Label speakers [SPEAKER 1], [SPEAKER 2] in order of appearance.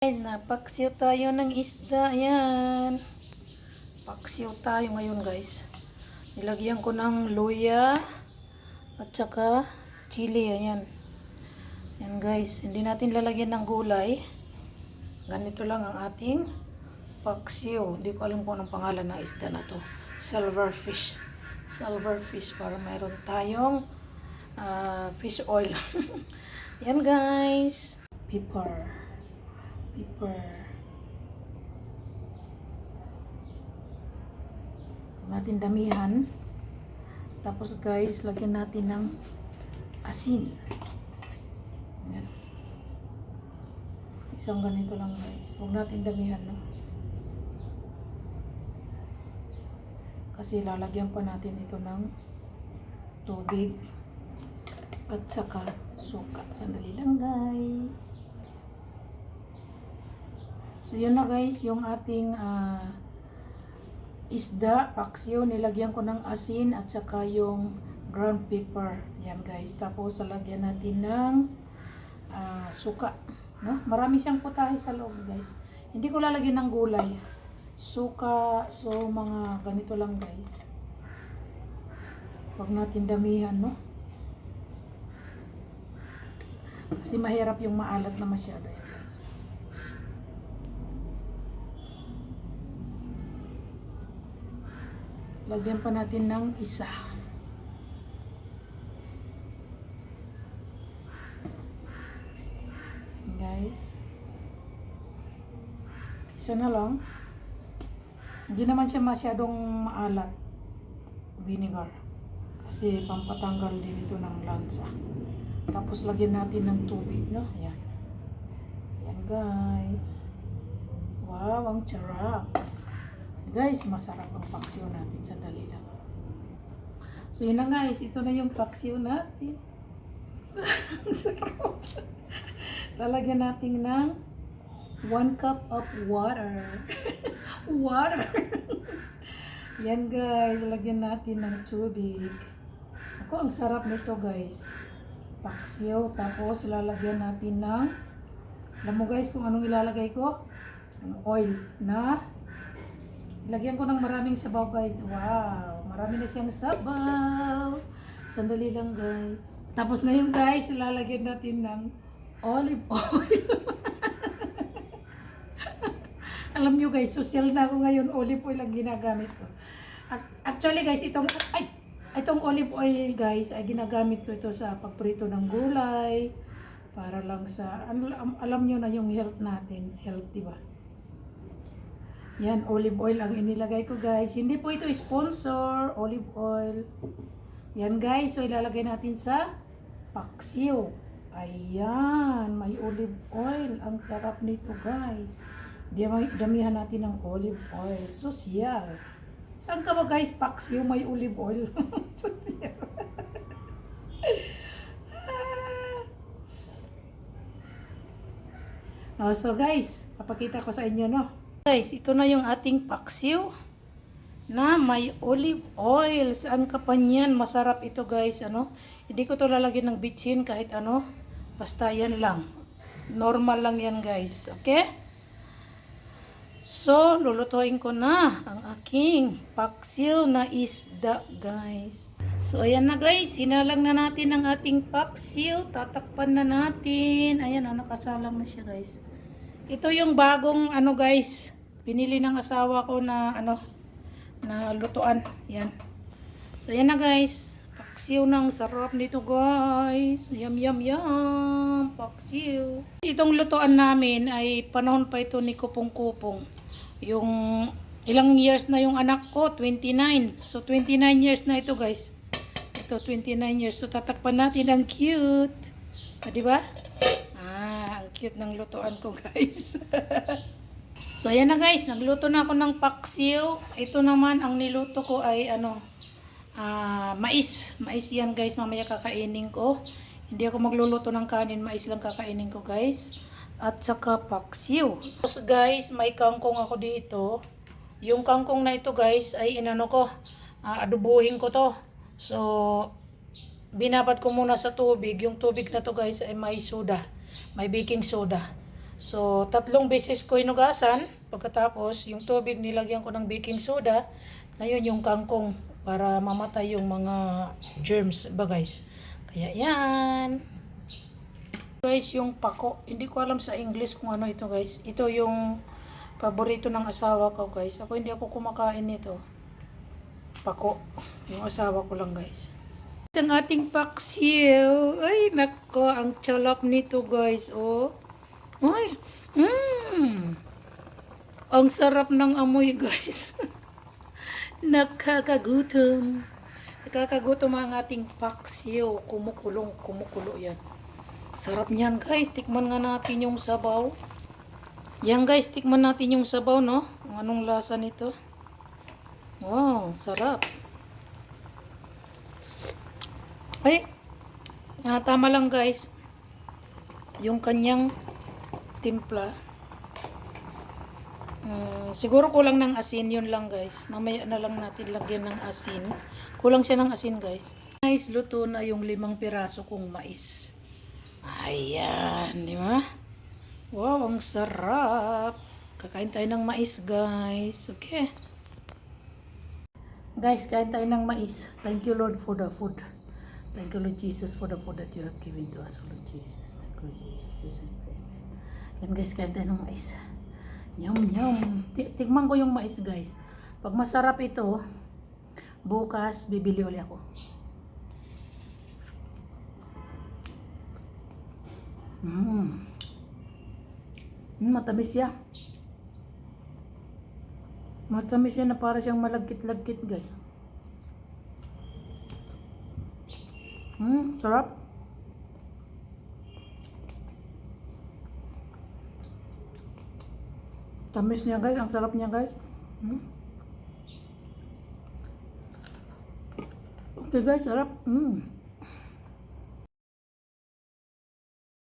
[SPEAKER 1] Guys, napaksiw tayo ng isda. Ayan. Paksiw tayo ngayon guys. Nilagyan ko ng luya at saka chili. Ayan. Ayan guys. Hindi natin lalagyan ng gulay. Ganito lang ang ating paksiw. Hindi ko alam kung anong pangalan ng isda na to. Silverfish. Silverfish para mayroon tayong fish oil. Ayan guys. Pepper. Natin damihan. Tapos guys, lagyan natin ng asin. Ayan. Isang ganito lang guys. Huwag natin damihan, no? Kasi lalagyan pa natin ito ng tubig at saka suka. Sandali lang guys. So yun na guys, yung ating isda, paksiw, nilagyan ko ng asin at saka yung ground pepper. Yan guys. Tapos lalagyan natin ng suka. No? Marami siyang putahe sa loob guys. Hindi ko lalagyan ng gulay. Suka, so mga ganito lang guys. Huwag natin damihan, no? Kasi mahirap yung maalat na masyado yan guys. Lagyan pa natin ng isa. Guys. Isa na lang. Hindi naman siya masyadong maalat. Vinegar. Kasi pampatanggal din ito ng lansa. Tapos lagyan natin ng tubig, no? Ayan. Ayan guys. Wow, ang sarap. Guys, masarap ang paksiw natin. Sandali lang. So yun na guys, ito na yung paksiw natin. Ang sarap. Lalagyan natin ng 1 cup of water. Water. Yan guys, lagyan natin ng tubig. Ako, ang sarap nito guys. Paksiw, tapos lalagyan natin ng, alam mo guys kung anong ilalagay ko? Ang oil na lagyan ko ng maraming sabaw guys. Wow, marami na siyang sabaw. Sandali lang guys. Tapos ngayon guys, lalagyan natin ng olive oil. Alam nyo guys, social na ako ngayon, olive oil ang ginagamit ko. Actually guys, itong olive oil guys, ay ginagamit ko ito sa pagprito ng gulay. Para lang sa, alam nyo na yung health natin. Health, diba? Yan, olive oil ang inilagay ko guys. Hindi po ito sponsor, olive oil. Yan guys, so ilalagay natin sa paksiw. Ayan, may olive oil. Ang sarap nito guys. Damihan natin ng olive oil. Sosyal. Saan ka ba guys? Paksiw, may olive oil. Sosyal. So guys, papakita ko sa inyo, no? Guys, ito na yung ating paksiw na may olive oil. Saan ka pa niyan? Masarap ito guys, ano? Hindi ko to lalagyan ng bitchin kahit ano. Basta yan lang. Normal lang yan guys. Okay? So, lulutuin ko na ang aking paksiw na isda guys. So, ayan na guys. Sinalang na natin ang ating paksiw. Tatakpan na natin. Ayan, nakasalang na siya guys. Ito yung bagong ano guys, pinili ng asawa ko na na lutuan. Yan. So yan na guys. Paksiw ng sarap nito guys. Yum yum yum. Paksiw. Itong lutuan namin ay panahon pa ito ni Kupong-Kupong. Yung ilang years na yung anak ko, 29. So 29 years na ito guys. Ito 29 years. So tatakpan natin, ang cute. Di ba? Cute ng lutuan ko guys. So ayan na guys, nagluto na ako ng paksiw. Ito naman ang niluto ko ay mais. Mais yan guys, mamaya kakainin ko. Hindi ako magluluto ng kanin, mais lang kakainin ko guys. At saka paksiw. Tapos guys, may kangkong ako dito. Yung kangkong na ito guys ay adubuhin ko to. So binabad ko muna sa tubig. Yung tubig na to guys ay may soda. May baking soda. So, 3 beses ko inugasan. Pagkatapos, yung tubig nilagyan ko ng baking soda. Ngayon, yung kangkong para mamatay yung mga germs ba guys. Kaya yan. Guys, yung pako. Hindi ko alam sa English kung ano ito guys. Ito yung paborito ng asawa ko guys. Ako hindi ako kumakain nito. Pako. Yung asawa ko lang guys. Ang ating paksiw. Ay, nako. Ang chalap nito guys. Oh. Ay. Ang sarap ng amoy guys. Nakakagutom. Nakakagutom ang ating paksiw. Kumukulo yan. Sarap niyan guys. Tikman nga natin yung sabaw. Yan guys, tikman natin yung sabaw, no? Anong lasa nito? Wow, sarap. Ay, tama lang guys. Yung kanyang timpla. Siguro kulang ng asin, yun lang guys. Mamaya na lang natin lagyan ng asin. Kulang siya ng asin guys. Guys, luto na yung 5 piraso kong mais. Ayan, di ba? Wow, ang sarap. Kakain tayo ng mais guys. Okay. Guys, kain tayo ng mais. Thank you Lord for the food. Thank you Lord Jesus for the food that you have given to us, Lord Jesus. Thank you Jesus. Yan guys, kain tayo ng mais. Yum, yum. Tikman ko yung mais guys. Pag masarap ito, bukas bibili ulit ako. Matamis siya. Matamis siya na para siyang malagkit-lagkit guys. Sarap. Tamis niya guys, ang sarap niya guys. Okay guys, sarap.